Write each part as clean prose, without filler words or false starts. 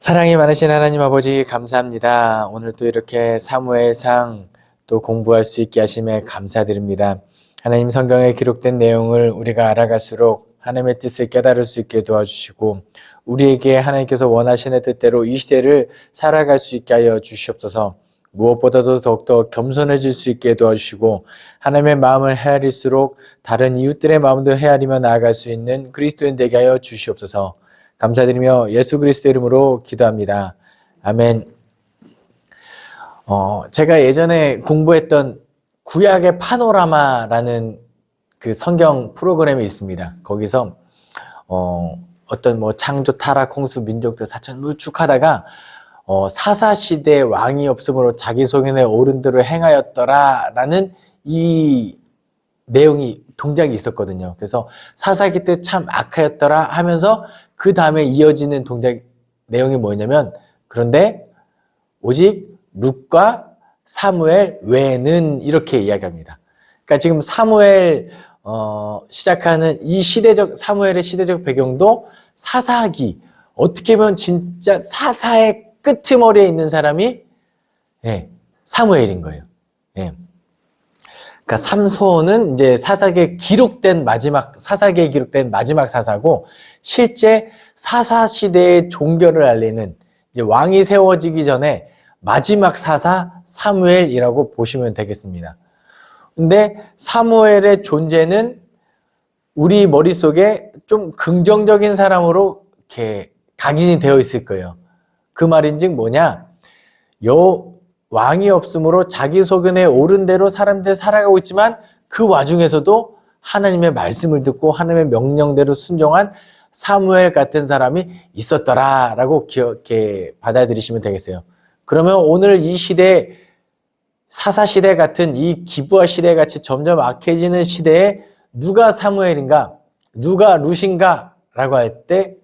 사랑이 많으신 하나님 아버지 감사합니다. 오늘 또 이렇게 사무엘상 또 공부할 수 있게 하심에 감사드립니다. 하나님 성경에 기록된 내용을 우리가 알아갈수록 하나님의 뜻을 깨달을 수 있게 도와주시고 우리에게 하나님께서 원하시는 뜻대로 이 시대를 살아갈 수 있게 하여 주시옵소서. 무엇보다도 더욱더 겸손해질 수 있게 도와주시고 하나님의 마음을 헤아릴수록 다른 이웃들의 마음도 헤아리며 나아갈 수 있는 그리스도인 되게 하여 주시옵소서. 감사드리며 예수 그리스도 이름으로 기도합니다. 아멘. 제가 예전에 공부했던 구약의 파노라마라는 그 성경 프로그램이 있습니다. 거기서 어떤 창조, 타락, 홍수, 민족들, 사천 쭉 하다가 사사시대 왕이 없으므로 자기 소견에 옳은 대로 행하였더라라는 이 내용이 동작이 있었거든요. 그래서 사사기 때 참 악하였더라 하면서 그 다음에 이어지는 동작 내용이 뭐냐면 그런데 오직 룻과 사무엘 외에는 이렇게 이야기합니다. 그러니까 지금 사무엘 시작하는 이 사무엘의 시대적 배경도 사사기, 어떻게 보면 진짜 사사의 끄트머리에 있는 사람이 사무엘인 거예요. 그러니까 삼손은 이제 사사기에 기록된 마지막 사사고, 실제 사사 시대의 종결을 알리는 이제 왕이 세워지기 전에 마지막 사사 사무엘이라고 보시면 되겠습니다. 근데 사무엘의 존재는 우리 머릿속에 좀 긍정적인 사람으로 이렇게 각인이 되어 있을 거예요. 그 말인즉 뭐냐? 왕이 없으므로 자기 소견에 옳은 대로 사람들이 살아가고 있지만 그 와중에서도 하나님의 말씀을 듣고 하나님의 명령대로 순종한 사무엘 같은 사람이 있었더라라고 받아들이시면 되겠어요. 그러면 오늘 이 시대, 사사시대 같은 이 기브아 시대 같이 점점 악해지는 시대에 누가 사무엘인가, 누가 룻인가 라고 할 때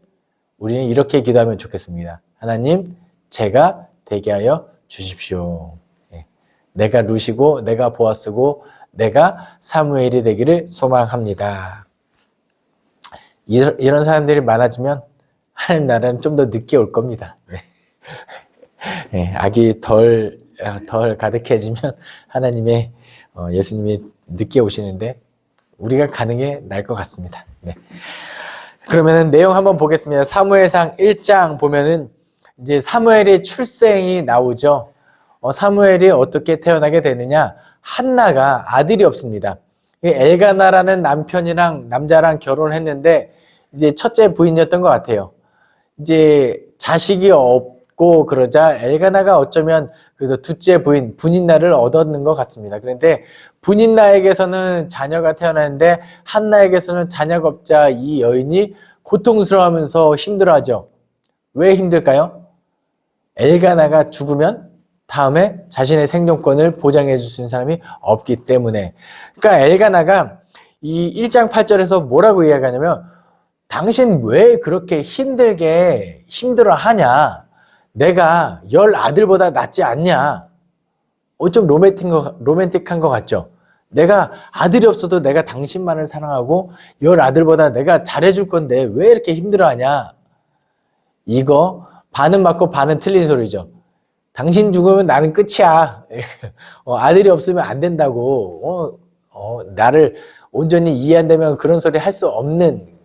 우리는 이렇게 기도하면 좋겠습니다. 하나님, 제가 되게 하여 주십시오. 내가 룻이고 내가 보아스고 내가 사무엘이 되기를 소망합니다. 이런 사람들이 많아지면 하나님 나라는 좀 더 늦게 올 겁니다. 악이 덜 가득해지면 하나님의 예수님이 늦게 오시는데 우리가 가는 게 나을 것 같습니다. 그러면은 내용 한번 보겠습니다. 사무엘상 1장 보면은 이제 사무엘의 출생이 나오죠. 사무엘이 어떻게 태어나게 되느냐? 한나가 아들이 없습니다. 엘가나라는 남자랑 결혼을 했는데 이제 첫째 부인이었던 것 같아요. 이제 자식이 없고 그러자 엘가나가 어쩌면 그래서 둘째 분인나를 얻었는 것 같습니다. 그런데 분인나에게서는 자녀가 태어나는데 한나에게서는 자녀가 없자 이 여인이 고통스러워하면서 힘들어하죠. 왜 힘들까요? 엘가나가 죽으면 다음에 자신의 생존권을 보장해 줄 수 있는 사람이 없기 때문에. 그러니까 엘가나가 이 1장 8절에서 뭐라고 이야기하냐면 당신 왜 그렇게 힘들어하냐? 내가 10 아들보다 낫지 않냐? 좀 로맨틱한 것 같죠? 내가 아들이 없어도 내가 당신만을 사랑하고 10 아들보다 내가 잘해줄 건데 왜 이렇게 힘들어하냐? 이거 반은 맞고 반은 틀린 소리죠. 당신 죽으면 나는 끝이야. 아들이 없으면 안 된다고. 나를 온전히 이해한다면 그런 소리 할 수 없는.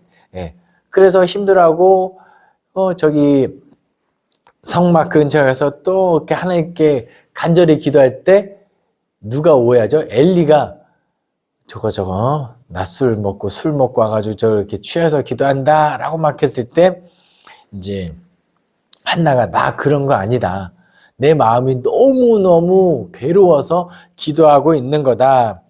그래서 힘들어하고 성막 근처에 가서 또 이렇게 하나님께 간절히 기도할 때 누가 오해하죠? 엘리가 저거 낮술 먹고 술 먹고 와가지고 저렇게 취해서 기도한다라고 막 했을 때 이제 한나가 나 그런 거 아니다. 내 마음이 너무너무 괴로워서 기도하고 있는 거다.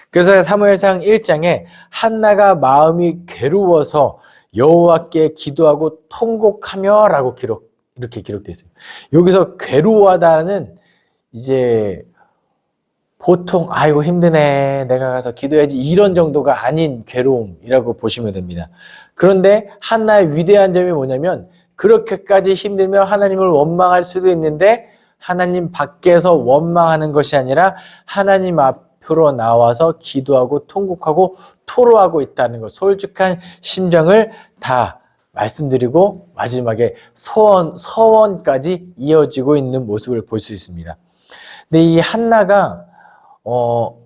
그래서 사무엘상 1장에 한나가 마음이 괴로워서 여호와께 기도하고 통곡하며 라고 이렇게 기록되어 있어요. 여기서 괴로워하다는 이제 보통 아이고 힘드네 내가 가서 기도해야지 이런 정도가 아닌 괴로움이라고 보시면 됩니다. 그런데 한나의 위대한 점이 뭐냐면 그렇게까지 힘들면 하나님을 원망할 수도 있는데 하나님 밖에서 원망하는 것이 아니라 하나님 앞으로 나와서 기도하고 통곡하고 토로하고 있다는 것, 솔직한 심정을 다 말씀드리고 마지막에 서원까지 이어지고 있는 모습을 볼 수 있습니다. 근데 이 한나가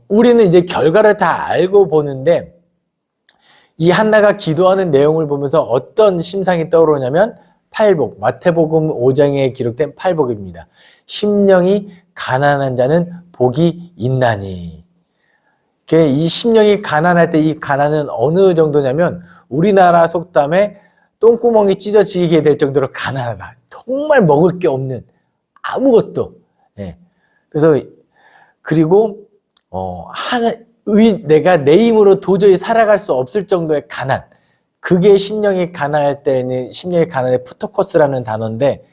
우리는 이제 결과를 다 알고 보는데 이 한나가 기도하는 내용을 보면서 어떤 심상이 떠오르냐면 팔복, 마태복음 5장에 기록된 팔복입니다. 심령이 가난한 자는 복이 있나니. 이 심령이 가난할 때 이 가난은 어느 정도냐면 우리나라 속담에 똥구멍이 찢어지게 될 정도로 가난하다. 정말 먹을 게 없는 아무것도. 예. 그래서 그리고 내가 내 힘으로 도저히 살아갈 수 없을 정도의 가난. 그게 심령이 가난할 때는 심령이 가난의 푸토코스라는 단어인데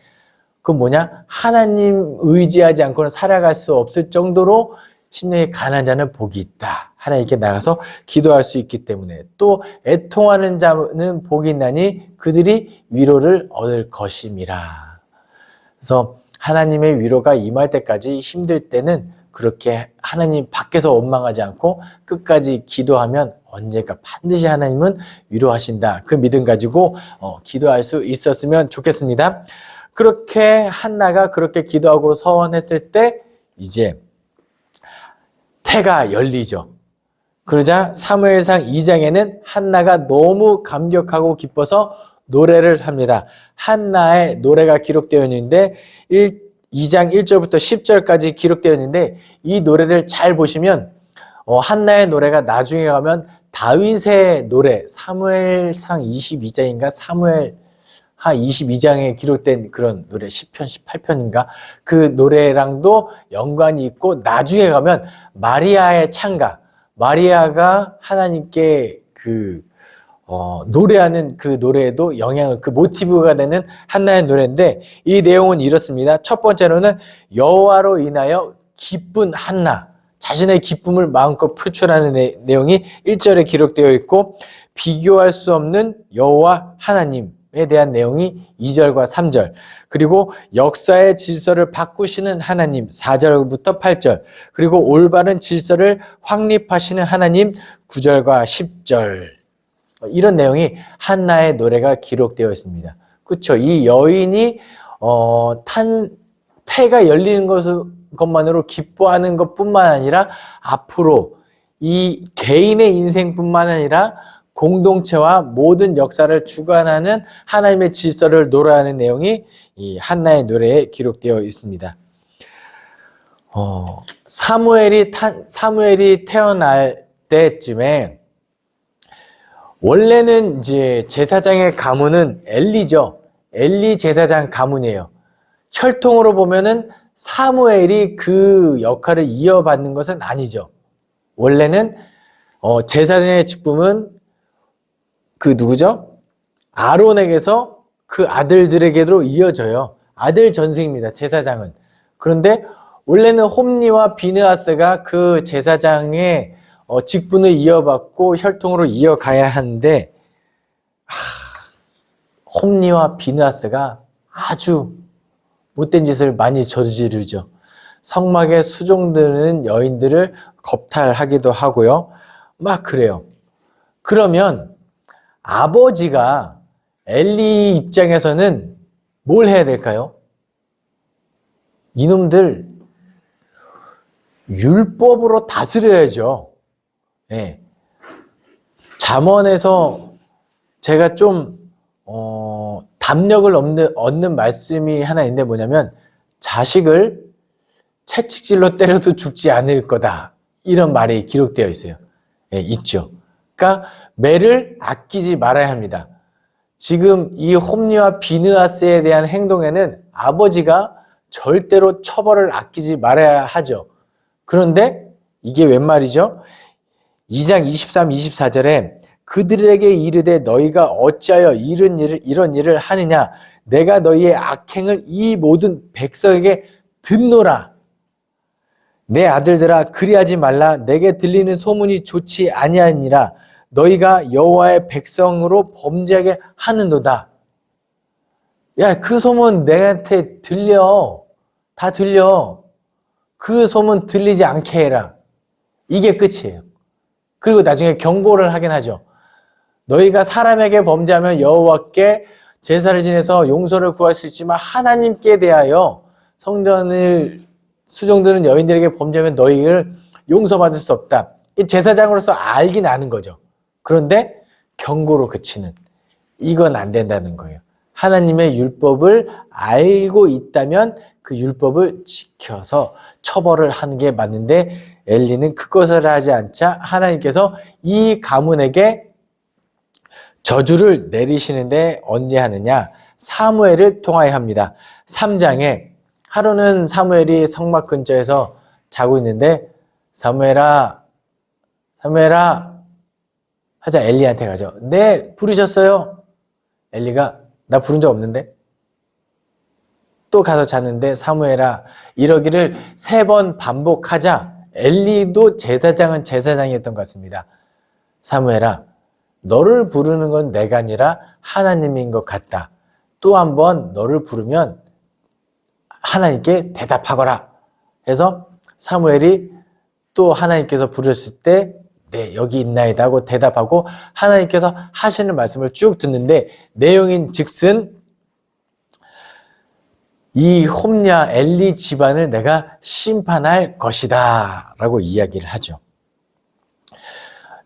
그건 뭐냐? 하나님 의지하지 않고는 살아갈 수 없을 정도로 심령이 가난한 자는 복이 있다. 하나님께 나가서 기도할 수 있기 때문에 또 애통하는 자는 복이 있나니 그들이 위로를 얻을 것임이라. 그래서 하나님의 위로가 임할 때까지 힘들 때는 그렇게 하나님 밖에서 원망하지 않고 끝까지 기도하면 언젠가 반드시 하나님은 위로하신다. 그 믿음 가지고 기도할 수 있었으면 좋겠습니다. 그렇게 한나가 그렇게 기도하고 서원했을 때 이제 태가 열리죠. 그러자 사무엘상 2장에는 한나가 너무 감격하고 기뻐서 노래를 합니다. 한나의 노래가 기록되어 있는데 2장 1절부터 10절까지 기록되어 있는데 이 노래를 잘 보시면 한나의 노래가 나중에 가면 다윗의 노래 사무엘상 22장인가 사무엘하 22장에 기록된 그런 노래 10편 18편인가 그 노래랑도 연관이 있고 나중에 가면 마리아의 찬가 마리아가 하나님께 노래하는 그 노래에도 영향을 그 모티브가 되는 한나의 노래인데 이 내용은 이렇습니다. 첫 번째로는 여호와로 인하여 기쁜 한나 자신의 기쁨을 마음껏 표출하는 내용이 1절에 기록되어 있고 비교할 수 없는 여호와 하나님에 대한 내용이 2절과 3절 그리고 역사의 질서를 바꾸시는 하나님 4절부터 8절 그리고 올바른 질서를 확립하시는 하나님 9절과 10절 이런 내용이 한나의 노래가 기록되어 있습니다. 그렇죠? 이 여인이 태가 열리는 것만으로 기뻐하는 것뿐만 아니라 앞으로 이 개인의 인생뿐만 아니라 공동체와 모든 역사를 주관하는 하나님의 질서를 노래하는 내용이 이 한나의 노래에 기록되어 있습니다. 사무엘이 태어날 때쯤에 원래는 이제 제사장의 가문은 엘리죠. 엘리 제사장 가문이에요. 혈통으로 보면은 사무엘이 그 역할을 이어받는 것은 아니죠. 원래는 제사장의 직분은 누구죠? 아론에게서 그 아들들에게로 이어져요. 아들 전승입니다. 제사장은. 그런데 원래는 홈리와 비느하스가 그 제사장의 직분을 이어받고 혈통으로 이어가야 하는데 홈리와 비느하스가 아주 못된 짓을 많이 저지르죠. 성막에 수종드는 여인들을 겁탈하기도 하고요. 막 그래요. 그러면 아버지가 엘리 입장에서는 뭘 해야 될까요? 이놈들 율법으로 다스려야죠. 네. 잠언에서 제가 좀 담력을 얻는 말씀이 하나 있는데 뭐냐면 자식을 채찍질로 때려도 죽지 않을 거다. 이런 말이 기록되어 있어요. 네, 있죠. 그러니까 매를 아끼지 말아야 합니다. 지금 이 홈리와 비느하스에 대한 행동에는 아버지가 절대로 처벌을 아끼지 말아야 하죠. 그런데 이게 웬 말이죠? 2장 23, 24절에 그들에게 이르되 너희가 어찌하여 이런 일을 하느냐 내가 너희의 악행을 이 모든 백성에게 듣노라. 내 아들들아 그리하지 말라. 내게 들리는 소문이 좋지 아니하니라. 너희가 여호와의 백성으로 범죄하게 하는도다. 야, 그 소문 내한테 들려. 다 들려. 그 소문 들리지 않게 해라. 이게 끝이에요. 그리고 나중에 경고를 하긴 하죠. 너희가 사람에게 범죄하면 여호와께 제사를 지내서 용서를 구할 수 있지만 하나님께 대하여 성전을 수종드는 여인들에게 범죄하면 너희를 용서받을 수 없다. 이 제사장으로서 알긴 아는 거죠. 그런데 경고로 그치는, 이건 안 된다는 거예요. 하나님의 율법을 알고 있다면 그 율법을 지켜서 처벌을 하는 게 맞는데 엘리는 그것을 하지 않자 하나님께서 이 가문에게 저주를 내리시는데 언제 하느냐? 사무엘을 통하여 합니다. 3장에 하루는 사무엘이 성막 근처에서 자고 있는데 사무엘아 하자 엘리한테 가죠. 네, 부르셨어요? 엘리가 나 부른 적 없는데? 또 가서 잤는데 사무엘아 이러기를 3번 반복하자 엘리도 제사장은 제사장이었던 것 같습니다. 사무엘아 너를 부르는 건 내가 아니라 하나님인 것 같다. 또 한 번 너를 부르면 하나님께 대답하거라. 해서 사무엘이 또 하나님께서 부르셨을 때 네, 여기 있나이다 하고 대답하고 하나님께서 하시는 말씀을 쭉 듣는데 내용인 즉슨 이 홈냐 엘리 집안을 내가 심판할 것이다 라고 이야기를 하죠.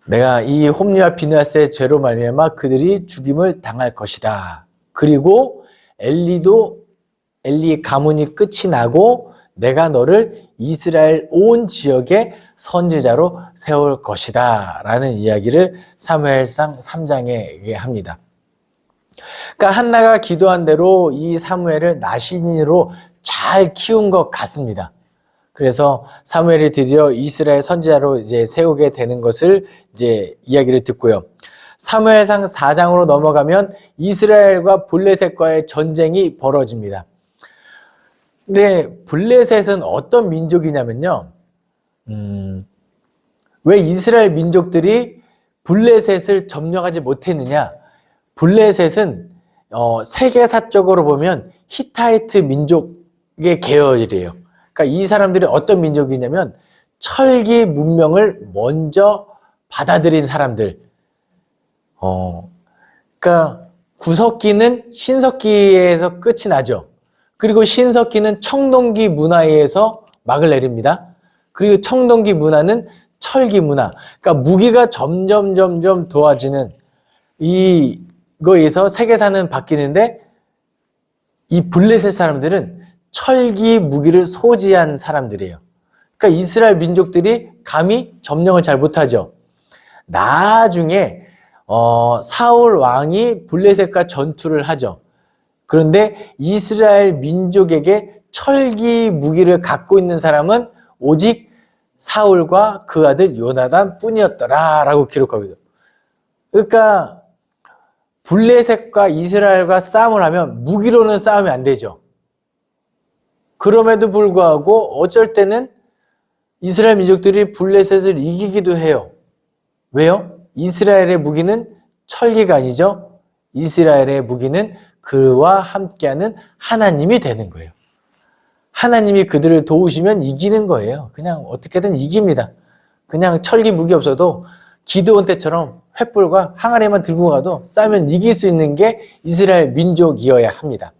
내가 이 홈리와 비느하스의 죄로 말미암아 그들이 죽임을 당할 것이다. 그리고 엘리 가문이 끝이 나고 내가 너를 이스라엘 온 지역의 선지자로 세울 것이다 라는 이야기를 사무엘상 3장에 합니다. 그러니까 한나가 기도한 대로 이 사무엘을 나신으로 잘 키운 것 같습니다. 그래서 사무엘이 드디어 이스라엘 선지자로 이제 세우게 되는 것을 이제 이야기를 듣고요. 사무엘상 4장으로 넘어가면 이스라엘과 블레셋과의 전쟁이 벌어집니다. 근데 블레셋은 어떤 민족이냐면요. 왜 이스라엘 민족들이 블레셋을 점령하지 못했느냐? 블레셋은 세계사적으로 보면 히타이트 민족의 계열이래요. 그러니까 이 사람들이 어떤 민족이냐면 철기 문명을 먼저 받아들인 사람들. 그러니까 구석기는 신석기에서 끝이 나죠. 그리고 신석기는 청동기 문화에서 막을 내립니다. 그리고 청동기 문화는 철기 문화. 그러니까 무기가 점점 도와지는 이거에서 세계사는 바뀌는데 이 블레셋 사람들은 철기 무기를 소지한 사람들이에요. 그러니까 이스라엘 민족들이 감히 점령을 잘 못하죠. 나중에 사울 왕이 블레셋과 전투를 하죠. 그런데 이스라엘 민족에게 철기 무기를 갖고 있는 사람은 오직 사울과 그 아들 요나단 뿐이었더라 라고 기록하거든요. 그러니까 블레셋과 이스라엘과 싸움을 하면 무기로는 싸우면 안 되죠. 그럼에도 불구하고 어쩔 때는 이스라엘 민족들이 블레셋을 이기기도 해요. 왜요? 이스라엘의 무기는 철기가 아니죠. 이스라엘의 무기는 그와 함께하는 하나님이 되는 거예요. 하나님이 그들을 도우시면 이기는 거예요. 그냥 어떻게든 이깁니다. 그냥 철기 무기 없어도 기드온 때처럼 횃불과 항아리만 들고 가도 싸우면 이길 수 있는 게 이스라엘 민족이어야 합니다.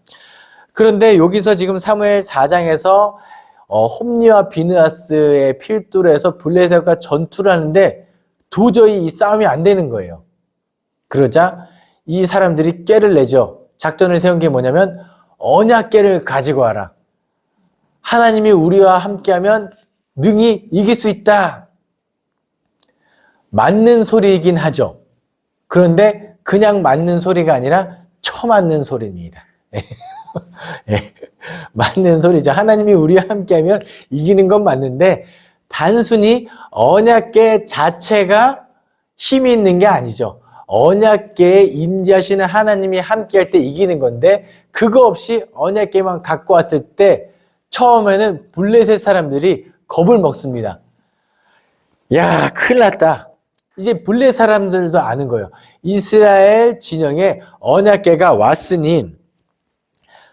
그런데 여기서 지금 사무엘 4장에서 홈리와 비느하스의 필두로 해서 블레셋과 전투를 하는데 도저히 이 싸움이 안 되는 거예요. 그러자 이 사람들이 꾀를 내죠. 작전을 세운 게 뭐냐면 언약궤를 가지고 와라. 하나님이 우리와 함께하면 능히 이길 수 있다. 맞는 소리이긴 하죠. 그런데 그냥 맞는 소리가 아니라 쳐맞는 소리입니다. 맞는 소리죠. 하나님이 우리와 함께하면 이기는 건 맞는데 단순히 언약궤 자체가 힘이 있는 게 아니죠. 언약궤에 임재하시는 하나님이 함께할 때 이기는 건데 그거 없이 언약궤만 갖고 왔을 때 처음에는 블레셋 사람들이 겁을 먹습니다. 야, 큰일 났다. 이제 블레셋 사람들도 아는 거예요. 이스라엘 진영에 언약궤가 왔으니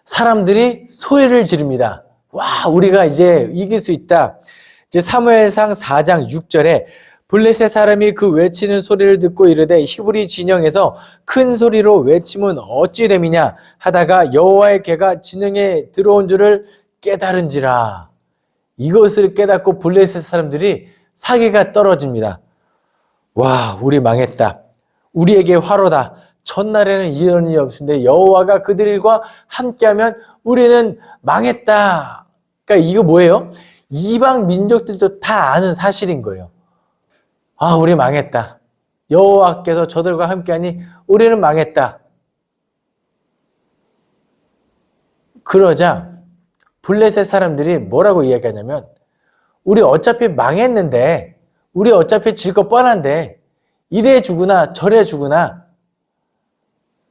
사람들이 소리를 지릅니다. 와, 우리가 이제 이길 수 있다. 이제 사무엘상 4장 6절에 블레셋 사람이 그 외치는 소리를 듣고 이르되 히브리 진영에서 큰 소리로 외침은 어찌 됨이냐 하다가 여호와의 개가 진영에 들어온 줄을 깨달은지라. 이것을 깨닫고 블레셋 사람들이 사기가 떨어집니다. 와, 우리 망했다. 우리에게 화로다. 전날에는 이런 일이 없는데 여호와가 그들과 함께하면 우리는 망했다. 그러니까 이거 뭐예요? 이방 민족들도 다 아는 사실인 거예요. 아, 우리 망했다. 여호와께서 저들과 함께하니 우리는 망했다. 그러자 블레셋 사람들이 뭐라고 이야기하냐면 우리 어차피 망했는데 우리 어차피 질 거 뻔한데 이래 주구나 저래 주구나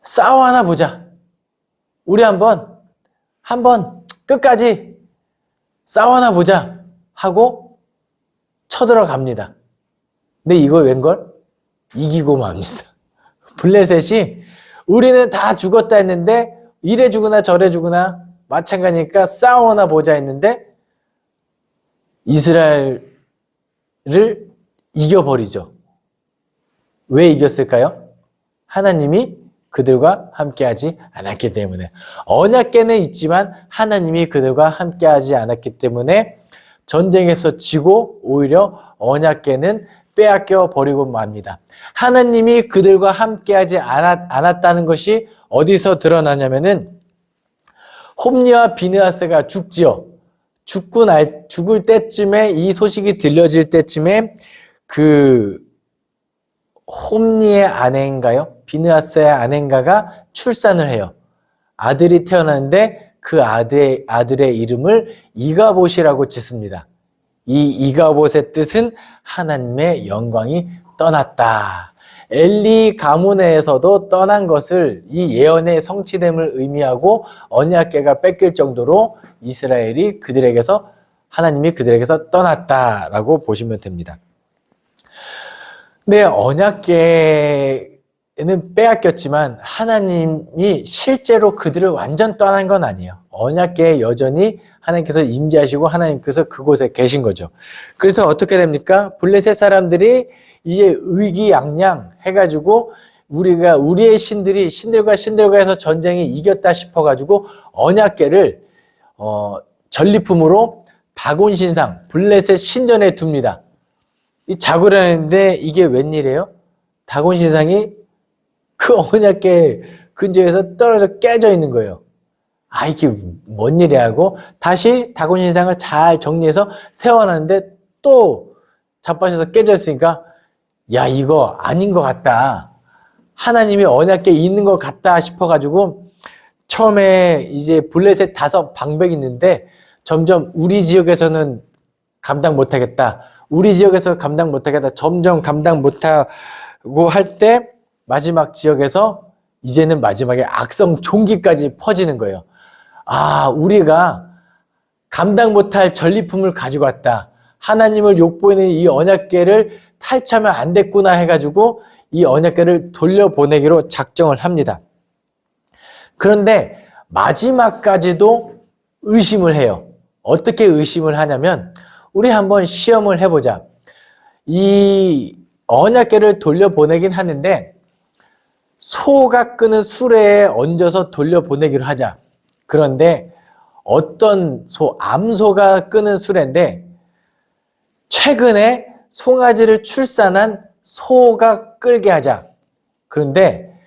싸워 하나 보자. 우리 한번 끝까지 싸워 하나 보자 하고 쳐들어갑니다. 근데 이거 웬걸? 이기고 맙니다. 블레셋이 우리는 다 죽었다 했는데 이래 주구나 저래 주구나 마찬가지니까 싸워나 보자 했는데 이스라엘을 이겨버리죠. 왜 이겼을까요? 하나님이 그들과 함께하지 않았기 때문에. 언약궤는 있지만 하나님이 그들과 함께하지 않았기 때문에 전쟁에서 지고 오히려 언약궤는 빼앗겨 버리고 맙니다. 하나님이 그들과 함께하지 않았다는 것이 어디서 드러나냐면은 홈리와 비느하스가 죽지요. 죽을 때쯤에 이 소식이 들려질 때쯤에 그 홈리의 아내인가요? 비느하스의 아내인가가 출산을 해요. 아들이 태어나는데 그 아들의 이름을 이가봇이라고 짓습니다. 이 이가봇의 뜻은 하나님의 영광이 떠났다. 엘리 가문에서도 떠난 것을 이 예언의 성취됨을 의미하고 언약궤가 뺏길 정도로 이스라엘이 하나님이 그들에게서 떠났다라고 보시면 됩니다. 네, 언약궤는 빼앗겼지만 하나님이 실제로 그들을 완전 떠난 건 아니에요. 언약궤에 여전히 하나님께서 임재하시고 하나님께서 그곳에 계신 거죠. 그래서 어떻게 됩니까? 블레셋 사람들이 이제 의기양양 해가지고 우리의 신들과 해서 전쟁이 이겼다 싶어가지고 언약궤를 전리품으로 다곤 신상 블레셋 신전에 둡니다. 이 자고라는데 이게 웬일이에요? 다곤 신상이 그 언약궤 근처에서 떨어져 깨져 있는 거예요. 아, 이게 뭔 일이야 하고 다시 다곤 신상을 잘 정리해서 세워놨는데 또 자빠져서 깨져 있으니까 야, 이거 아닌 것 같다. 하나님이 언약궤 있는 것 같다 싶어가지고 처음에 이제 블레셋 5 방백이 있는데 점점 우리 지역에서는 감당 못하겠다. 우리 지역에서 감당 못하겠다. 점점 감당 못하고 할 때 마지막 지역에서 이제는 마지막에 악성 종기까지 퍼지는 거예요. 아, 우리가 감당 못할 전리품을 가지고 왔다. 하나님을 욕보이는 이 언약궤를 탈취하면 안 됐구나 해가지고 이 언약궤를 돌려보내기로 작정을 합니다. 그런데 마지막까지도 의심을 해요. 어떻게 의심을 하냐면 우리 한번 시험을 해보자. 이 언약궤를 돌려보내긴 하는데 소가 끄는 수레에 얹어서 돌려보내기로 하자. 그런데 어떤 암소가 끄는 수레인데 최근에 송아지를 출산한 소가 끌게 하자. 그런데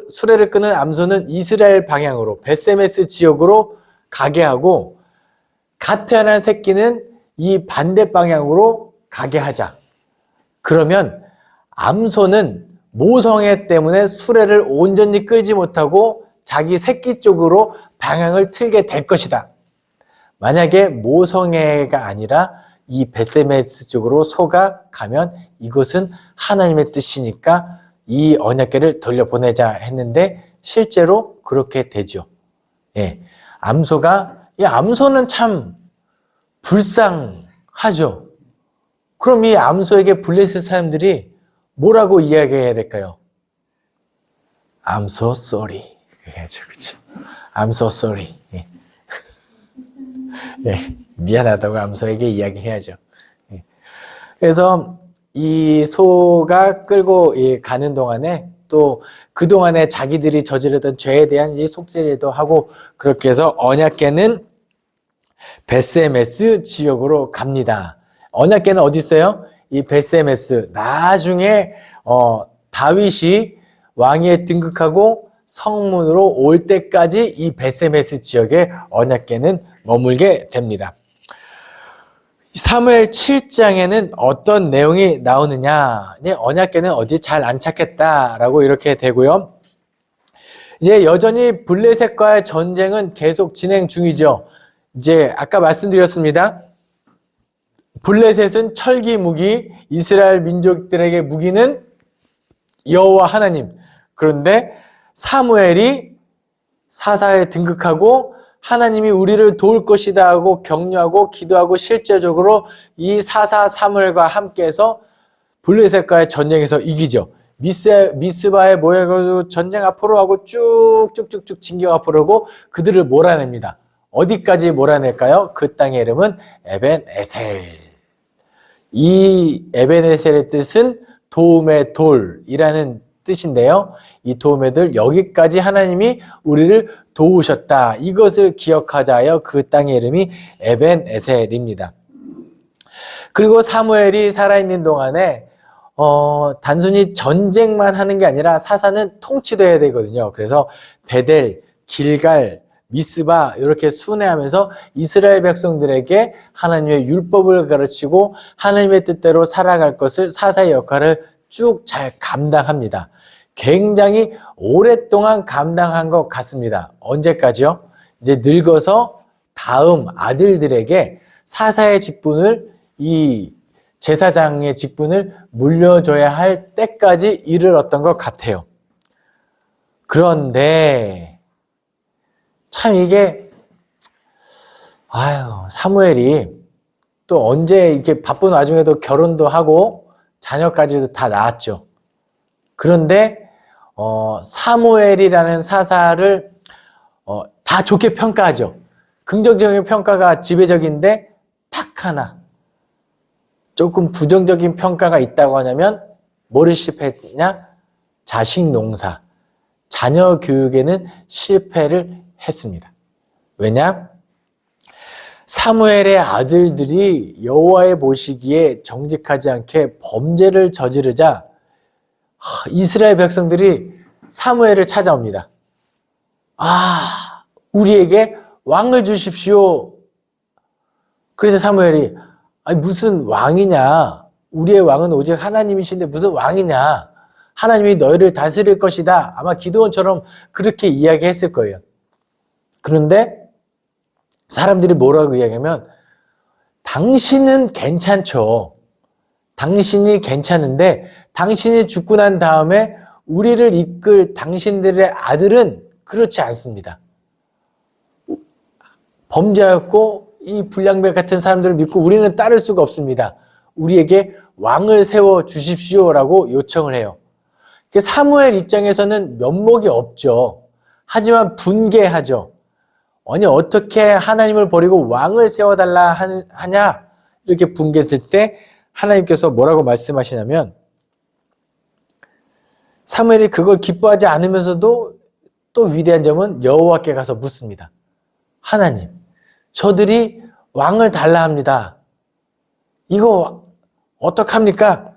수레를 끄는 암소는 이스라엘 방향으로 베세메스 지역으로 가게 하고 갓 태어난 새끼는 이 반대 방향으로 가게 하자. 그러면 암소는 모성애 때문에 수레를 온전히 끌지 못하고 자기 새끼 쪽으로 방향을 틀게 될 것이다. 만약에 모성애가 아니라 이 베세메스 쪽으로 소가 가면 이것은 하나님의 뜻이니까 이 언약궤를 돌려보내자 했는데 실제로 그렇게 되죠. 예. 암소는 참 불쌍하죠. 그럼 이 암소에게 블레셋 사람들이 뭐라고 이야기해야 될까요? I'm so sorry. 해야죠, 그렇죠? I'm so sorry. 예. 예. 미안하다고 암소에게 이야기해야죠. 예. 그래서 이 소가 끌고 가는 동안에 또 그동안에 자기들이 저지르던 죄에 대한 이 속죄제도 하고 그렇게 해서 언약궤는 베스메스 지역으로 갑니다. 언약궤는 어디 있어요? 이 베스메스. 나중에 다윗이 왕위에 등극하고 성문으로 올 때까지 이 베스메스 지역에 언약궤는 머물게 됩니다. 사무엘 7장에는 어떤 내용이 나오느냐? 언약궤는 어디 잘 안착했다라고 이렇게 되고요. 이제 여전히 블레셋과의 전쟁은 계속 진행 중이죠. 이제 아까 말씀드렸습니다. 블레셋은 철기 무기, 이스라엘 민족들에게 무기는 여호와 하나님. 그런데 사무엘이 사사에 등극하고 하나님이 우리를 도울 것이다 하고 격려하고 기도하고 실제적으로 이 사사 사무엘과 함께해서 블레셋과의 전쟁에서 이기죠. 미스바에 모여가지고 전쟁 앞으로 하고 쭉쭉쭉쭉 진격 앞으로 하고 그들을 몰아냅니다. 어디까지 몰아낼까요? 그 땅의 이름은 에벤에셀. 이 에벤에셀의 뜻은 도움의 돌이라는 뜻인데요. 이 도움의 돌, 여기까지 하나님이 우리를 도우셨다. 이것을 기억하자 하여 그 땅의 이름이 에벤에셀입니다. 그리고 사무엘이 살아있는 동안에 단순히 전쟁만 하는 게 아니라 사사는 통치도 해야 되거든요. 그래서 베델, 길갈, 미스바 이렇게 순회하면서 이스라엘 백성들에게 하나님의 율법을 가르치고 하나님의 뜻대로 살아갈 것을 사사의 역할을 쭉 잘 감당합니다. 굉장히 오랫동안 감당한 것 같습니다. 언제까지요? 이제 늙어서 다음 아들들에게 사사의 직분을 이 제사장의 직분을 물려줘야 할 때까지 이르렀던 것 같아요. 그런데 참 이게 사무엘이 또 언제 이렇게 바쁜 와중에도 결혼도 하고 자녀까지도 다 낳았죠. 그런데 사무엘이라는 사사를 다 좋게 평가하죠. 긍정적인 평가가 지배적인데 딱 하나 조금 부정적인 평가가 있다고 하냐면 뭐를 실패했냐? 자식 농사, 자녀 교육에는 실패를 했습니다. 왜냐? 사무엘의 아들들이 여호와의 보시기에 정직하지 않게 범죄를 저지르자 이스라엘 백성들이 사무엘을 찾아옵니다. 우리에게 왕을 주십시오. 그래서 사무엘이 무슨 왕이냐? 우리의 왕은 오직 하나님이신데 무슨 왕이냐? 하나님이 너희를 다스릴 것이다. 아마 기드온처럼 그렇게 이야기했을 거예요. 그런데 사람들이 뭐라고 이야기하면 당신은 괜찮죠. 당신이 괜찮은데 당신이 죽고 난 다음에 우리를 이끌 당신들의 아들은 그렇지 않습니다. 범죄하였고 이 불량배 같은 사람들을 믿고 우리는 따를 수가 없습니다. 우리에게 왕을 세워 주십시오라고 요청을 해요. 사무엘 입장에서는 면목이 없죠. 하지만 분개하죠. 아니 어떻게 하나님을 버리고 왕을 세워달라 하냐 이렇게 분개했을 때 하나님께서 뭐라고 말씀하시냐면 사무엘이 그걸 기뻐하지 않으면서도 또 위대한 점은 여호와께 가서 묻습니다. 하나님, 저들이 왕을 달라 합니다. 이거 어떡합니까?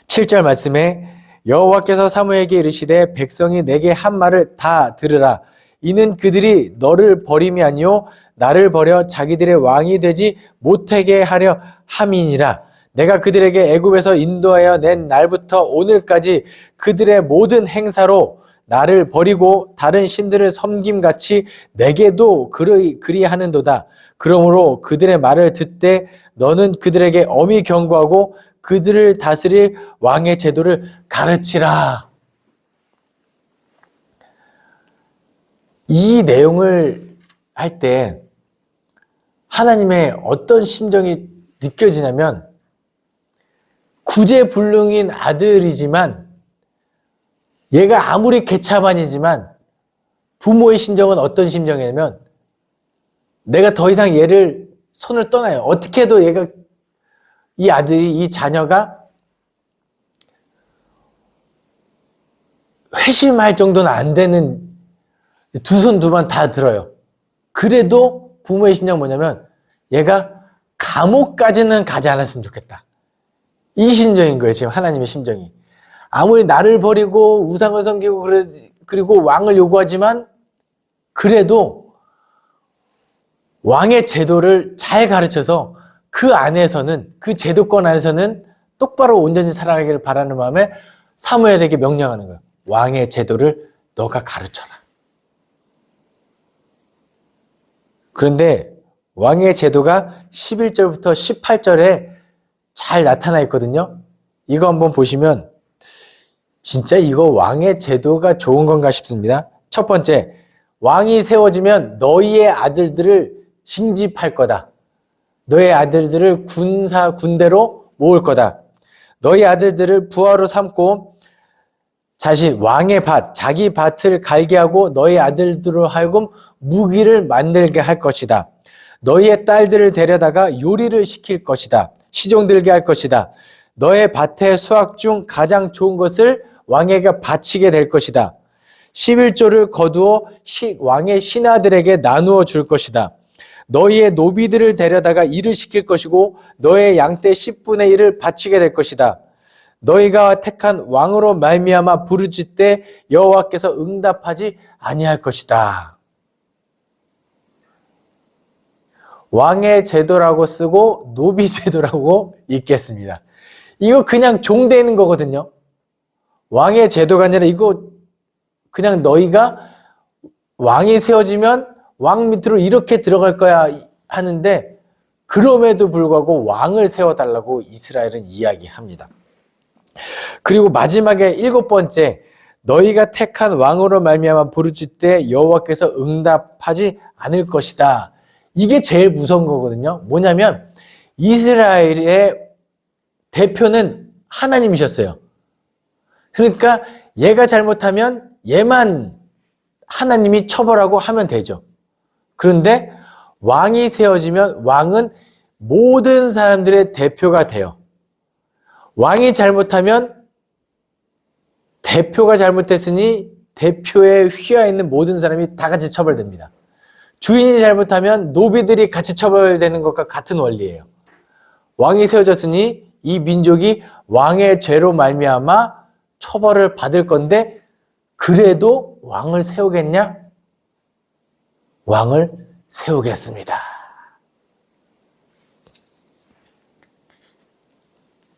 7절 말씀에 여호와께서 사무엘에게 이르시되 백성이 내게 한 말을 다 들으라. 이는 그들이 너를 버림이 아니요 나를 버려 자기들의 왕이 되지 못하게 하려 함이니라. 내가 그들에게 애굽에서 인도하여 낸 날부터 오늘까지 그들의 모든 행사로 나를 버리고 다른 신들을 섬김같이 내게도 그리하는도다. 그러므로 그들의 말을 듣되 너는 그들에게 엄히 경고하고 그들을 다스릴 왕의 제도를 가르치라. 이 내용을 할 때 하나님의 어떤 심정이 느껴지냐면 구제불능인 아들이지만 얘가 아무리 개차반이지만 부모의 심정은 어떤 심정이냐면 내가 더 이상 얘를 손을 떠나요. 어떻게 해도 얘가 이 아들이, 이 자녀가 회심할 정도는 안 되는, 두 손 두 번 다 들어요. 그래도 부모의 심정은 뭐냐면 얘가 감옥까지는 가지 않았으면 좋겠다. 이 심정인 거예요. 지금 하나님의 심정이. 아무리 나를 버리고 우상을 섬기고 그리고 왕을 요구하지만 그래도 왕의 제도를 잘 가르쳐서 그 안에서는, 그 제도권 안에서는 똑바로 온전히 살아가기를 바라는 마음에 사무엘에게 명령하는 거예요. 왕의 제도를 너가 가르쳐라. 그런데 왕의 제도가 11절부터 18절에 잘 나타나 있거든요. 이거 한번 보시면 진짜 이거 왕의 제도가 좋은 건가 싶습니다. 첫 번째, 왕이 세워지면 너희의 아들들을 징집할 거다. 너의 아들들을 군대로 모을 거다. 너희 아들들을 부하로 삼고 왕의 밭, 자기 밭을 갈게 하고 너희 아들들로 하여금 무기를 만들게 할 것이다. 너희의 딸들을 데려다가 요리를 시킬 것이다. 시종들게 할 것이다. 너의 밭의 수확 중 가장 좋은 것을 왕에게 바치게 될 것이다. 11조를 거두어 왕의 신하들에게 나누어 줄 것이다. 너희의 노비들을 데려다가 일을 시킬 것이고 너의 양떼 10분의 1을 바치게 될 것이다. 너희가 택한 왕으로 말미암아 부르짖되 여호와께서 응답하지 아니할 것이다. 왕의 제도라고 쓰고 노비 제도라고 읽겠습니다. 이거 그냥 종되는 거거든요. 왕의 제도가 아니라 이거 그냥 너희가 왕이 세워지면 왕 밑으로 이렇게 들어갈 거야 하는데 그럼에도 불구하고 왕을 세워달라고 이스라엘은 이야기합니다. 그리고 마지막에 7번째, 너희가 택한 왕으로 말미암아 부르짖되 여호와께서 응답하지 않을 것이다. 이게 제일 무서운 거거든요. 뭐냐면 이스라엘의 대표는 하나님이셨어요. 그러니까 얘가 잘못하면 얘만 하나님이 처벌하고 하면 되죠. 그런데 왕이 세워지면 왕은 모든 사람들의 대표가 돼요. 왕이 잘못하면 대표가 잘못했으니 대표에 휘하 있는 모든 사람이 다 같이 처벌됩니다. 주인이 잘못하면 노비들이 같이 처벌되는 것과 같은 원리예요. 왕이 세워졌으니 이 민족이 왕의 죄로 말미암아 처벌을 받을 건데 그래도 왕을 세우겠냐? 왕을 세우겠습니다.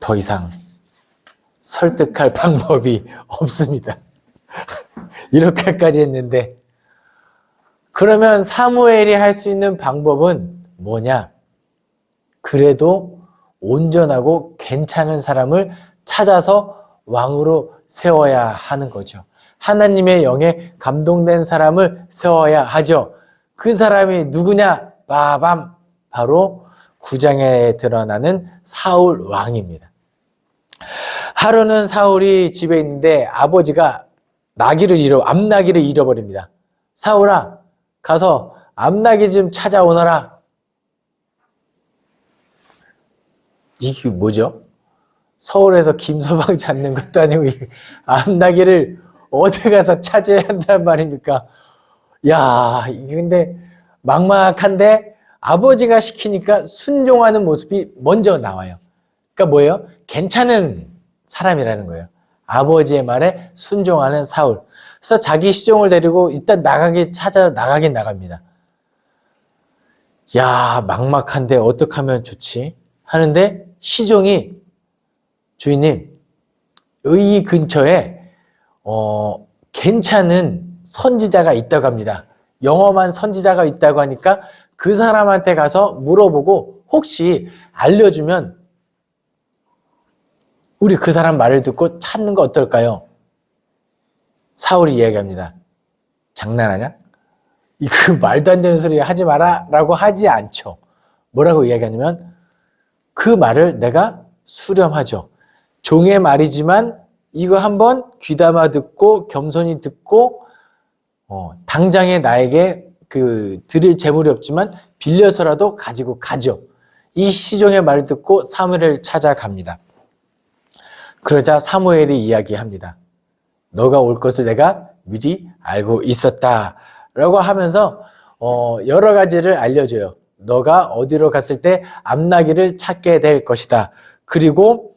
더 이상 설득할 방법이 없습니다. 이렇게까지 했는데 그러면 사무엘이 할 수 있는 방법은 뭐냐? 그래도 온전하고 괜찮은 사람을 찾아서 왕으로 세워야 하는 거죠. 하나님의 영에 감동된 사람을 세워야 하죠. 그 사람이 누구냐? 빠밤! 바로 9장에 드러나는 사울 왕입니다. 하루는 사울이 집에 있는데 아버지가 암나귀를 잃어버립니다. 사울아, 가서 암나귀 좀 찾아오너라. 이게 뭐죠? 서울에서 김서방 찾는 것도 아니고 암나귀를 어디 가서 찾아야 한단 말입니까? 야, 이게 근데 막막한데 아버지가 시키니까 순종하는 모습이 먼저 나와요. 그러니까 뭐예요? 괜찮은 사람이라는 거예요. 아버지의 말에 순종하는 사울. 그래서 자기 시종을 데리고 일단 나가긴 나갑니다. 야, 막막한데 어떻게 하면 좋지? 하는데 시종이 주인님, 이 근처에 괜찮은 선지자가 있다고 합니다. 영험한 선지자가 있다고 하니까 그 사람한테 가서 물어보고 혹시 알려주면 우리 그 사람 말을 듣고 찾는 거 어떨까요? 사울이 이야기합니다. 장난하냐? 그 말도 안 되는 소리 하지 마라 라고 하지 않죠. 뭐라고 이야기하냐면 그 말을 내가 수렴하죠. 종의 말이지만 이거 한번 귀담아 듣고 겸손히 듣고 당장에 나에게 드릴 재물이 없지만 빌려서라도 가지고 가죠. 이 시종의 말을 듣고 사무엘을 찾아갑니다. 그러자 사무엘이 이야기합니다. 너가 올 것을 내가 미리 알고 있었다 라고 하면서 여러 가지를 알려줘요. 너가 어디로 갔을 때 암나기를 찾게 될 것이다. 그리고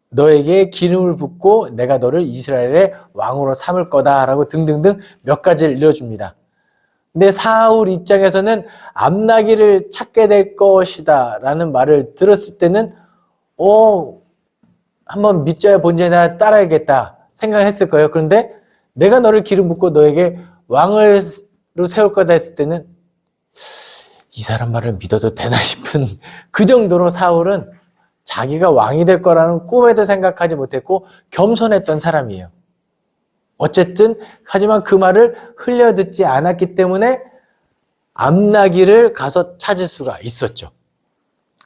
너에게 기름을 붓고 내가 너를 이스라엘의 왕으로 삼을 거다라고 등등등 몇 가지를 일러줍니다. 근데 사울 입장에서는 암나기를 찾게 될 것이다 라는 말을 들었을 때는 한번 믿져야 본전이나 따라야겠다 생각했을 거예요. 그런데 내가 너를 기름 붓고 너에게 왕으로 세울 거다 했을 때는 이 사람 말을 믿어도 되나 싶은 그 정도로 사울은 자기가 왕이 될 거라는 꿈에도 생각하지 못했고 겸손했던 사람이에요. 어쨌든 하지만 그 말을 흘려듣지 않았기 때문에 암나기를 가서 찾을 수가 있었죠.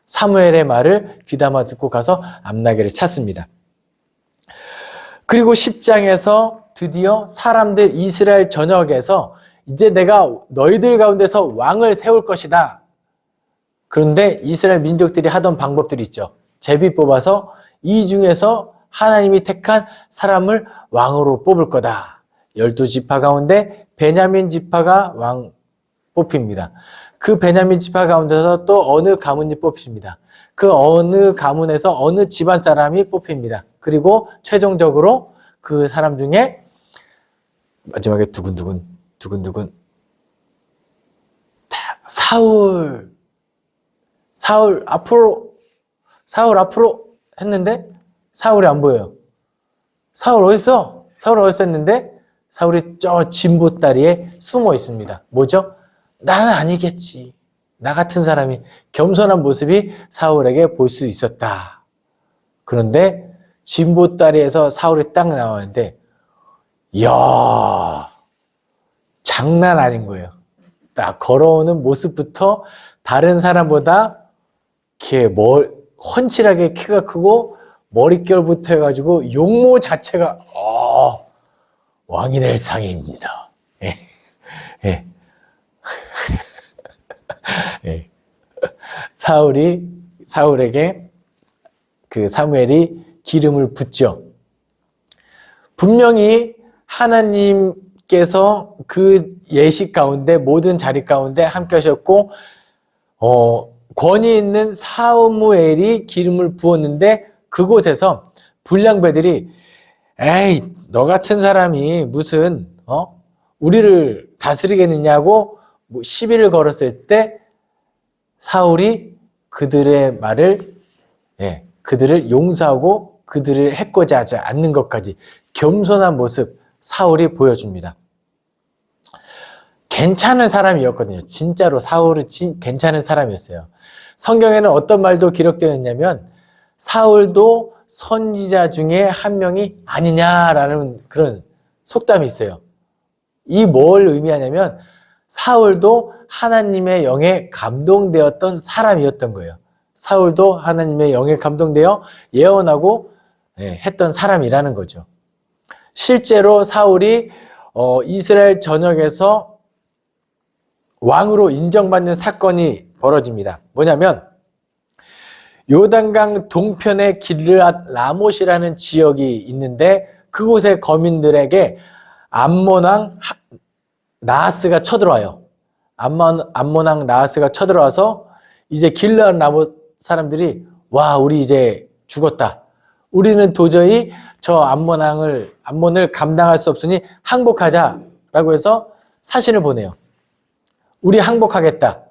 사무엘의 말을 귀담아 듣고 가서 암나기를 찾습니다. 그리고 10장에서 드디어 사람들 이스라엘 전역에서 이제 내가 너희들 가운데서 왕을 세울 것이다. 그런데 이스라엘 민족들이 하던 방법들이 있죠. 제비 뽑아서 이 중에서 하나님이 택한 사람을 왕으로 뽑을 거다. 12지파 가운데 베냐민 지파가 왕 뽑힙니다. 그 베냐민 지파 가운데서 또 어느 가문이 뽑힙니다. 그 어느 가문에서 어느 집안 사람이 뽑힙니다. 그리고 최종적으로 그 사람 중에 마지막에 두근두근 사울 앞으로 했는데 사울이 안 보여요. 사울 어딨어? 했는데 사울이 저 진보다리에 숨어 있습니다. 뭐죠? 나는 아니겠지. 나 같은 사람이 겸손한 모습이 사울에게 볼 수 있었다. 그런데 진보다리에서 사울이 딱 나왔는데 이야 장난 아닌 거예요. 딱 걸어오는 모습부터 다른 사람보다 훤칠하게 키가 크고 머릿결부터 해가지고 용모 자체가 왕이 될 상입니다. 예. 예. 예. 사울에게 그 사무엘이 기름을 붓죠. 분명히 하나님께서 그 예식 가운데 모든 자리 가운데 함께 하셨고 권위 있는 사무엘이 기름을 부었는데 그곳에서 불량배들이 에이 너 같은 사람이 무슨 우리를 다스리겠느냐고 시비를 걸었을 때 사울이 그들의 말을 그들을 용서하고 그들을 해코지 하지 않는 것까지 겸손한 모습 사울이 보여줍니다. 괜찮은 사람이었거든요. 진짜로 사울은 괜찮은 사람이었어요. 성경에는 어떤 말도 기록되어 있냐면 사울도 선지자 중에 한 명이 아니냐라는 그런 속담이 있어요. 이 뭘 의미하냐면 사울도 하나님의 영에 감동되었던 사람이었던 거예요. 사울도 하나님의 영에 감동되어 예언하고 했던 사람이라는 거죠. 실제로 사울이 이스라엘 전역에서 왕으로 인정받는 사건이 벌어집니다. 뭐냐면 요단강 동편의 길르앗 라못이라는 지역이 있는데 그곳의 거민들에게 암몬 왕 나하스가 쳐들어와요. 암몬 왕 나하스가 쳐들어와서 이제 길르앗 라못 사람들이 와 우리 이제 죽었다. 우리는 도저히 저 암몬을 감당할 수 없으니 항복하자라고 해서 사신을 보내요. 우리 항복하겠다.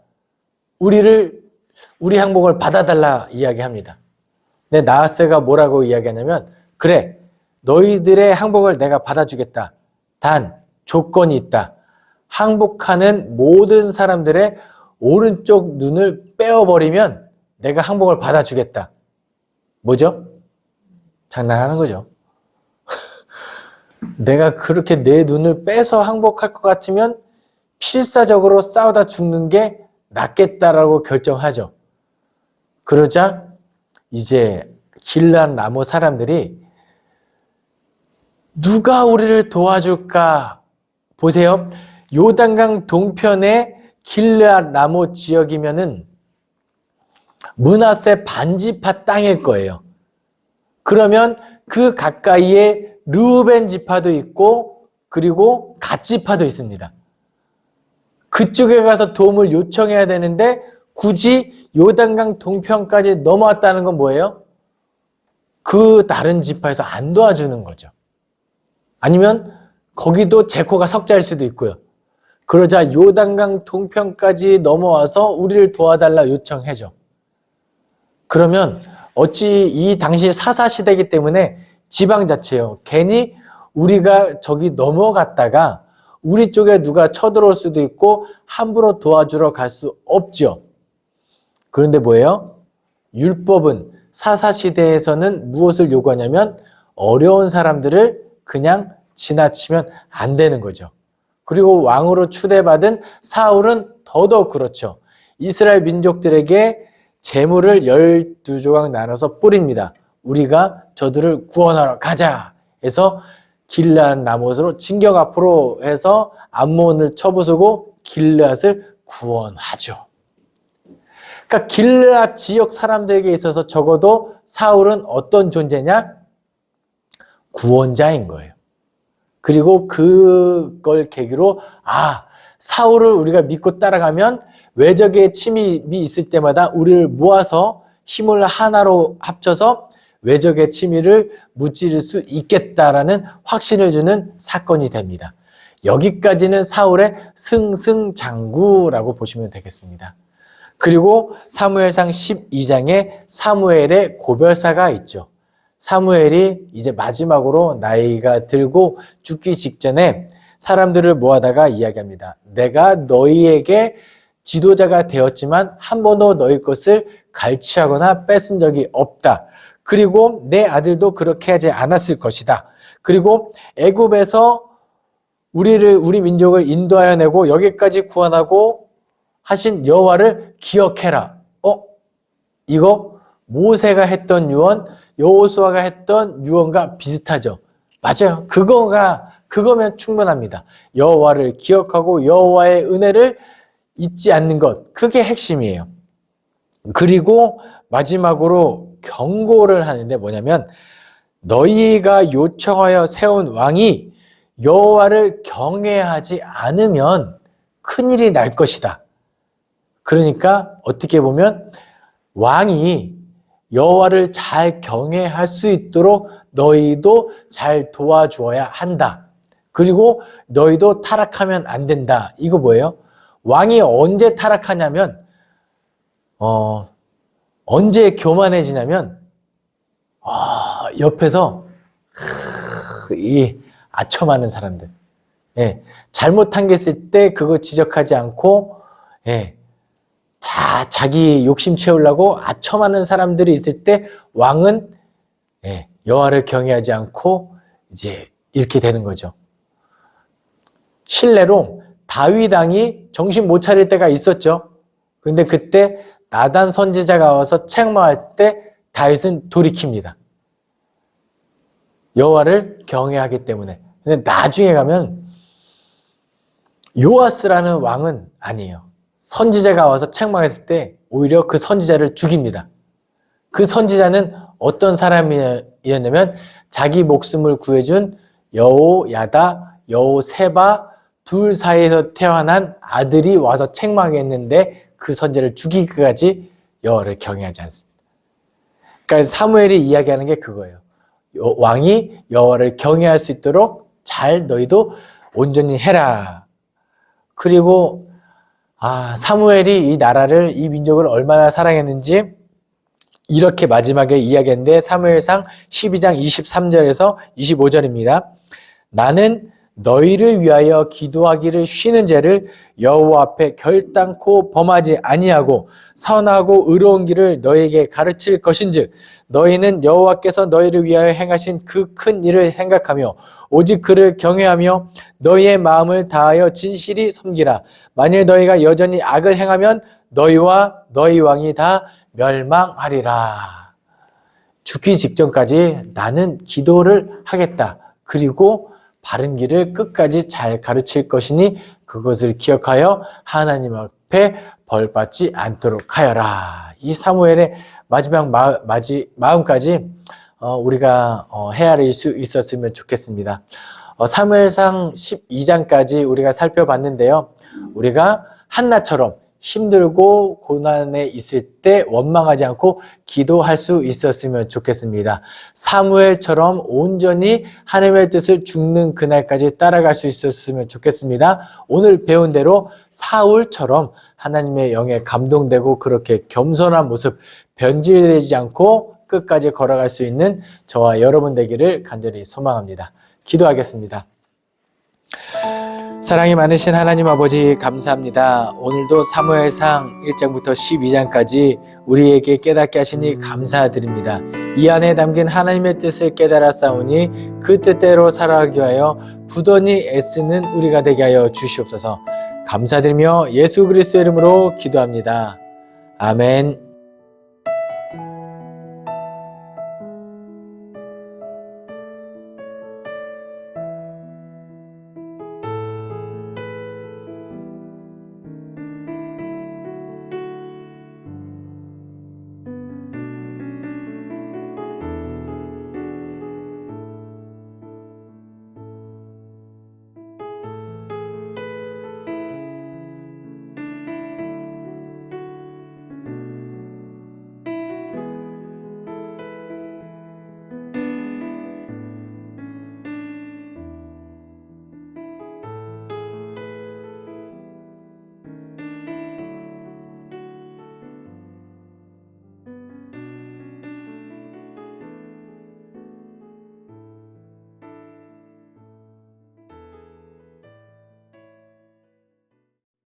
우리 항복을 받아달라 이야기합니다. 근데 나하스가 뭐라고 이야기하냐면 그래 너희들의 항복을 내가 받아주겠다. 단 조건이 있다. 항복하는 모든 사람들의 오른쪽 눈을 빼어버리면 내가 항복을 받아주겠다. 뭐죠? 장난하는 거죠. 내가 그렇게 내 눈을 빼서 항복할 것 같으면 필사적으로 싸우다 죽는 게 낫겠다라고 결정하죠. 그러자 이제 길르앗 라못 사람들이 누가 우리를 도와줄까? 보세요. 요단강 동편의 길르앗 라못 지역이면은 므낫세 반지파 땅일 거예요. 그러면 그 가까이에 르우벤 지파도 있고 그리고 갓 지파도 있습니다. 그쪽에 가서 도움을 요청해야 되는데 굳이 요단강 동편까지 넘어왔다는 건 뭐예요? 그 다른 지파에서 안 도와주는 거죠. 아니면 거기도 제코가 석자일 수도 있고요. 그러자 요단강 동편까지 넘어와서 우리를 도와달라 요청해줘. 그러면 어찌 이 당시 사사시대이기 때문에 지방 자체요. 괜히 우리가 저기 넘어갔다가 우리 쪽에 누가 쳐들어올 수도 있고 함부로 도와주러 갈 수 없죠. 그런데 뭐예요? 율법은 사사시대에서는 무엇을 요구하냐면 어려운 사람들을 그냥 지나치면 안 되는 거죠. 그리고 왕으로 추대받은 사울은 더더욱 그렇죠. 이스라엘 민족들에게 재물을 12조각 나눠서 뿌립니다. 우리가 저들을 구원하러 가자 해서 길르앗 라못으로 진격 앞으로 해서 암몬을 쳐부수고 길르앗을 구원하죠. 그러니까 길르앗 지역 사람들에게 있어서 적어도 사울은 어떤 존재냐? 구원자인 거예요. 그리고 그걸 계기로 사울을 우리가 믿고 따라가면 외적의 침입이 있을 때마다 우리를 모아서 힘을 하나로 합쳐서 외적의 침입을 무찌를 수 있겠다라는 확신을 주는 사건이 됩니다. 여기까지는 사울의 승승장구라고 보시면 되겠습니다. 그리고 사무엘상 12장에 사무엘의 고별사가 있죠. 사무엘이 이제 마지막으로 나이가 들고 죽기 직전에 사람들을 모아다가 이야기합니다. 내가 너희에게 지도자가 되었지만 한 번도 너희 것을 갈취하거나 뺏은 적이 없다. 그리고 내 아들도 그렇게 하지 않았을 것이다. 그리고 애굽에서 우리 민족을 인도하여 내고 여기까지 구원하고 하신 여호와를 기억해라. 이거 모세가 했던 유언, 여호수아가 했던 유언과 비슷하죠. 맞아요. 그거면 충분합니다. 여호와를 기억하고 여호와의 은혜를 잊지 않는 것, 그게 핵심이에요. 그리고 마지막으로 경고를 하는데 뭐냐면 너희가 요청하여 세운 왕이 여호와를 경외하지 않으면 큰일이 날 것이다. 그러니까 어떻게 보면 왕이 여호와를 잘 경외할 수 있도록 너희도 잘 도와주어야 한다. 그리고 너희도 타락하면 안 된다. 이거 뭐예요? 왕이 언제 타락하냐면 언제 교만해지냐면 옆에서 이 아첨하는 사람들, 잘못한 게 있을 때 그거 지적하지 않고 자기 욕심 채우려고 아첨하는 사람들이 있을 때 왕은 여호와를 경외하지 않고 이제 이렇게 되는 거죠. 실례로 다윗 왕이 정신 못 차릴 때가 있었죠. 근데 그때 나단 선지자가 와서 책망할 때 다윗은 돌이킵니다. 여호와를 경외하기 때문에. 근데 나중에 가면 요아스라는 왕은 아니에요. 선지자가 와서 책망했을 때 오히려 그 선지자를 죽입니다. 그 선지자는 어떤 사람이었냐면 자기 목숨을 구해준 여호야다, 여호세바 둘 사이에서 태어난 아들이 와서 책망했는데 그 선지자를 죽이기까지 여호와를 경외하지 않습니다. 그러니까 사무엘이 이야기하는 게 그거예요. 왕이 여호와를 경외할 수 있도록 잘 너희도 온전히 해라. 그리고 사무엘이 이 나라를, 이 민족을 얼마나 사랑했는지 이렇게 마지막에 이야기했는데 사무엘상 12장 23절에서 25절입니다. 나는 너희를 위하여 기도하기를 쉬는 죄를 여호와 앞에 결단코 범하지 아니하고 선하고 의로운 길을 너희에게 가르칠 것인즉 너희는 여호와께서 너희를 위하여 행하신 그 큰 일을 생각하며 오직 그를 경외하며 너희의 마음을 다하여 진실이 섬기라. 만일 너희가 여전히 악을 행하면 너희와 너희 왕이 다 멸망하리라. 죽기 직전까지 나는 기도를 하겠다. 그리고 바른 길을 끝까지 잘 가르칠 것이니 그것을 기억하여 하나님 앞에 앞에 벌받지 않도록 하여라. 이 사무엘의 마지막 마음까지 우리가 헤아릴 수 있었으면 좋겠습니다. 사무엘상 12장까지 우리가 살펴봤는데요. 우리가 한나처럼 힘들고 고난에 있을 때 원망하지 않고 기도할 수 있었으면 좋겠습니다. 사무엘처럼 온전히 하나님의 뜻을 죽는 그날까지 따라갈 수 있었으면 좋겠습니다. 오늘 배운 대로 사울처럼 하나님의 영에 감동되고 그렇게 겸손한 모습, 변질되지 않고 끝까지 걸어갈 수 있는 저와 여러분 되기를 간절히 소망합니다. 기도하겠습니다. 사랑이 많으신 하나님 아버지 감사합니다. 오늘도 사무엘상 1장부터 12장까지 우리에게 깨닫게 하시니 감사드립니다. 이 안에 담긴 하나님의 뜻을 깨달아 싸우니 그 뜻대로 살아가기 위하여 부단히 애쓰는 우리가 되게 하여 주시옵소서. 감사드리며 예수 그리스도의 이름으로 기도합니다. 아멘.